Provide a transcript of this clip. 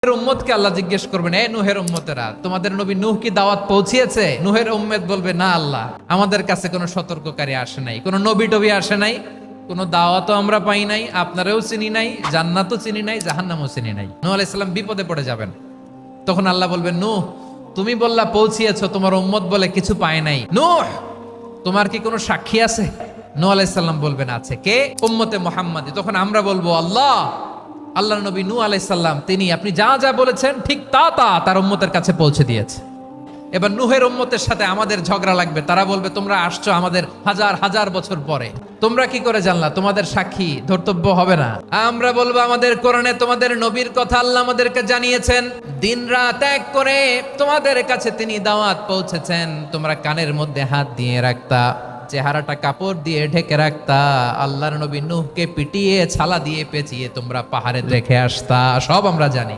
উম্মতকে আল্লাহ জিজ্ঞেস করবেন, এ নূহের উম্মতেরা, তোমাদের নবী নূহ কি দাওয়াত পৌঁছিয়েছে? নূহের উম্মত বলবে, না আল্লাহ, আমাদের কাছে কোনো সতর্ককারী আসে নাই, কোনো নবী টবি আসে নাই, কোনো দাওয়াতও আমরা পাই নাই, আপনারাও চিনি নাই, জান্নাতও চিনি নাই, জাহান্নামও চিনি নাই। নূহ আলাইহিস সালাম বিপদে পড়ে যাবেন। তখন আল্লাহ বলবেন, নূহ তুমি বললা পৌঁছিয়েছো, তোমার উম্মত বলে কিছু পায় নাই। নূহ তোমার কি কোনো সাক্ষী আছে? নূহ আলাইহিস সালাম বলবেন, আছে। কে? উম্মতে মুহাম্মাদি। তখন আমরা বলবো, আল্লাহর নবী নূহ আলাইহিস সালাম তিনি আপনি যা যা বলেছেন ঠিক তা তার উম্মতের কাছে পৌঁছে দিয়েছে। এবার নূহের উম্মতের সাথে আমাদের ঝগড়া লাগবে। তারা বলবে, তোমরা আসছো আমাদের হাজার হাজার বছর পরে, তোমরা কি করে জানলা? তোমাদের সাক্ষী ধর্তব্য হবে না? আমরা বলবো, আমাদের কোরআনে তোমাদের নবীর কথা আল্লাহ আমাদেরকে জানিয়েছেন, দিন রাত এক করে তোমাদের কাছে তিনি দাওয়াত পৌঁছেছেন, তোমরা কানের মধ্যে হাত দিয়ে রাখতা, চেহারাটা কাপড় দিয়ে ঢেকে রাখতা, আল্লাহর নবী নূহকে পিটিয়ে ছালা দিয়ে পেঁচিয়ে তোমরা পাহাড়ে রেখে আসতা, সব আমরা জানি।